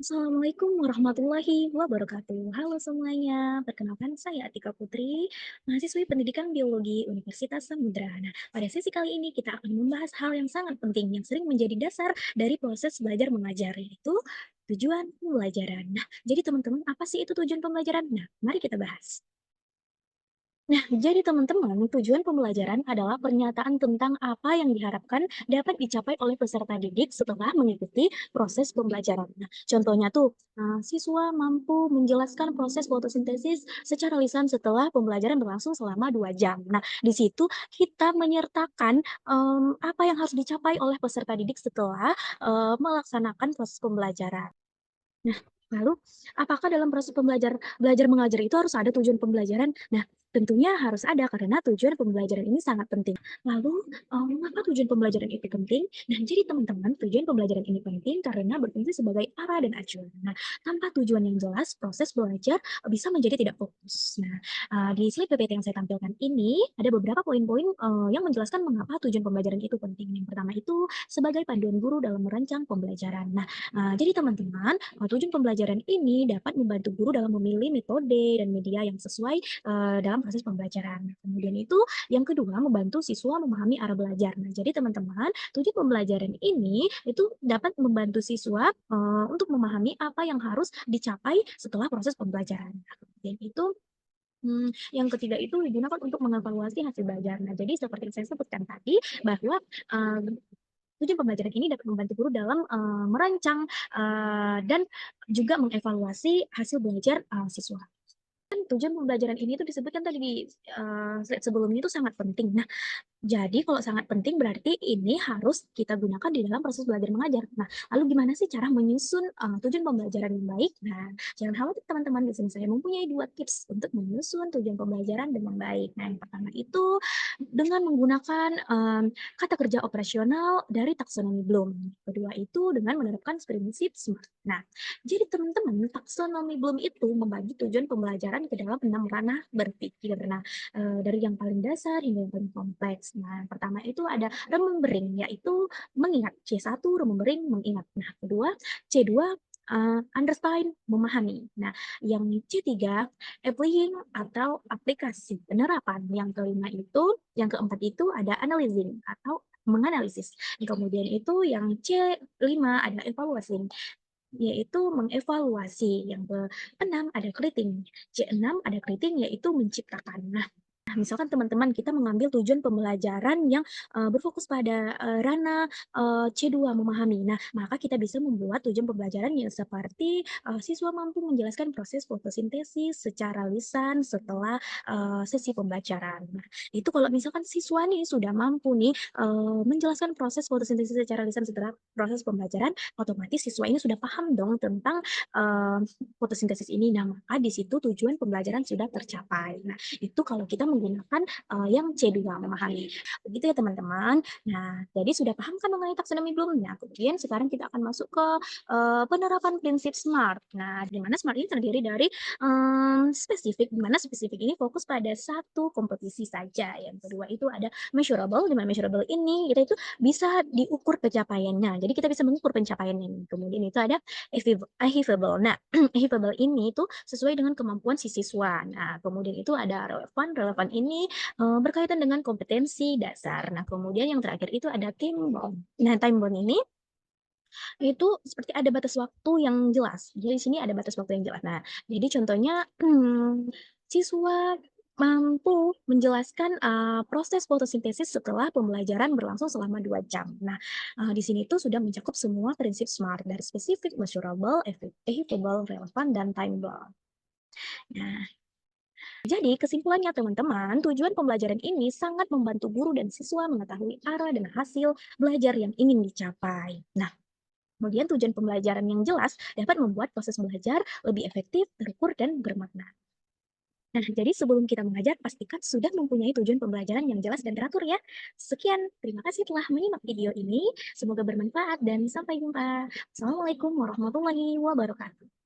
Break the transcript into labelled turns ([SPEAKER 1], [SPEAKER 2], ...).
[SPEAKER 1] Assalamualaikum warahmatullahi wabarakatuh. Halo semuanya, perkenalkan saya Atika Putri, mahasiswi pendidikan biologi Universitas Samudra. Nah, pada sesi kali ini kita akan membahas hal yang sangat penting yang sering menjadi dasar dari proses belajar mengajar, yaitu tujuan pembelajaran. Nah, jadi teman-teman, apa sih itu tujuan pembelajaran? Nah, mari kita bahas. Nah, jadi teman-teman, tujuan pembelajaran adalah pernyataan tentang apa yang diharapkan dapat dicapai oleh peserta didik setelah mengikuti proses pembelajaran. Nah, contohnya tuh, siswa mampu menjelaskan proses fotosintesis secara lisan setelah pembelajaran berlangsung selama 2 jam. Nah, di situ kita menyertakan apa yang harus dicapai oleh peserta didik setelah melaksanakan proses pembelajaran. Nah, lalu apakah dalam proses belajar mengajar itu harus ada tujuan pembelajaran? Nah, tentunya harus ada karena tujuan pembelajaran ini sangat penting. Lalu, mengapa tujuan pembelajaran itu penting? Nah, jadi teman-teman, tujuan pembelajaran ini penting karena berfungsi sebagai arah dan acuan. Nah, tanpa tujuan yang jelas, proses belajar bisa menjadi tidak fokus. Nah, di slide PPT yang saya tampilkan ini ada beberapa poin-poin yang menjelaskan mengapa tujuan pembelajaran itu penting. Yang pertama itu sebagai panduan guru dalam merancang pembelajaran. Nah, jadi teman-teman, tujuan pembelajaran ini dapat membantu guru dalam memilih metode dan media yang sesuai, dalam proses pembelajaran. Kemudian itu yang kedua, membantu siswa memahami arah belajar. Nah, jadi teman-teman, tujuan pembelajaran ini itu dapat membantu siswa, untuk memahami apa yang harus dicapai setelah proses pembelajaran. Nah, kemudian itu, yang ketiga itu digunakan untuk mengevaluasi hasil belajar. Nah, jadi seperti yang saya sebutkan tadi bahwa, tujuan pembelajaran ini dapat membantu guru dalam, merancang, dan juga mengevaluasi hasil belajar, siswa. Kan tujuan pembelajaran ini tuh disebutkan tadi di, slide sebelumnya itu sangat penting. Nah, jadi kalau sangat penting berarti ini harus kita gunakan di dalam proses belajar mengajar. Nah, lalu gimana sih cara menyusun, tujuan pembelajaran yang baik? Nah, jangan khawatir teman-teman, di sini saya mempunyai 2 tips untuk menyusun tujuan pembelajaran dengan baik. Nah, yang pertama itu dengan menggunakan, kata kerja operasional dari taksonomi Bloom. Kedua itu dengan menerapkan prinsip SMART. Nah, jadi teman-teman, taksonomi Bloom itu membagi tujuan pembelajaran ke dalam 6 ranah berpikir. Nah, dari yang paling dasar hingga yang paling kompleks. Nah, yang pertama itu ada remembering, yaitu mengingat. C1 remembering, mengingat. Nah, kedua, C2 understand, memahami. Nah, yang C3 applying atau aplikasi, penerapan. Yang kelima itu, yang keempat itu ada analyzing atau menganalisis. Kemudian itu yang C5 ada evaluasi, yaitu mengevaluasi. Yang keenam ada kriting. C6 ada kriting yaitu menciptakan. Nah, misalkan teman-teman kita mengambil tujuan pembelajaran yang, berfokus pada, ranah, C2 memahami. Nah, maka kita bisa membuat tujuan pembelajaran yang seperti, siswa mampu menjelaskan proses fotosintesis secara lisan setelah, sesi pembelajaran. Nah, itu kalau misalkan siswa nih sudah mampu nih, menjelaskan proses fotosintesis secara lisan setelah proses pembelajaran, otomatis siswa ini sudah paham dong tentang, eee, fotosintesis ini. Nah, maka di situ tujuan pembelajaran sudah tercapai. Nah, itu kalau kita menggunakan, yang C2 memahami. Begitu ya teman-teman. Nah, jadi sudah paham kan mengenai taksonomi belum? Nah, kemudian sekarang kita akan masuk ke, penerapan prinsip SMART. Nah, di mana SMART ini terdiri dari, spesifik, di mana spesifik ini fokus pada satu kompetisi saja. Yang kedua itu ada measurable, di mana measurable ini kita itu bisa diukur pencapaiannya. Jadi kita bisa mengukur pencapaiannya. Kemudian itu ada achievable. Nah, achievable ini tuh sesuai dengan kemampuan si siswa. Nah, kemudian itu ada relevan. Relevan ini, berkaitan dengan kompetensi dasar. Nah, kemudian yang terakhir itu ada time bound. Nah, time bound ini itu seperti ada batas waktu yang jelas. Jadi di sini ada batas waktu yang jelas. Nah, jadi contohnya, siswa mampu menjelaskan, proses fotosintesis setelah pembelajaran berlangsung selama 2 jam. Nah, di sini tuh sudah mencakup semua prinsip SMART dari spesifik, measurable, achievable, relevan, dan time bound. Nah, jadi kesimpulannya teman-teman, tujuan pembelajaran ini sangat membantu guru dan siswa mengetahui arah dan hasil belajar yang ingin dicapai. Nah, kemudian tujuan pembelajaran yang jelas dapat membuat proses belajar lebih efektif, terukur, dan bermakna. Nah, jadi sebelum kita mengajar, pastikan sudah mempunyai tujuan pembelajaran yang jelas dan teratur ya. Sekian, terima kasih telah menyimak video ini. Semoga bermanfaat dan sampai jumpa. Assalamualaikum warahmatullahi wabarakatuh.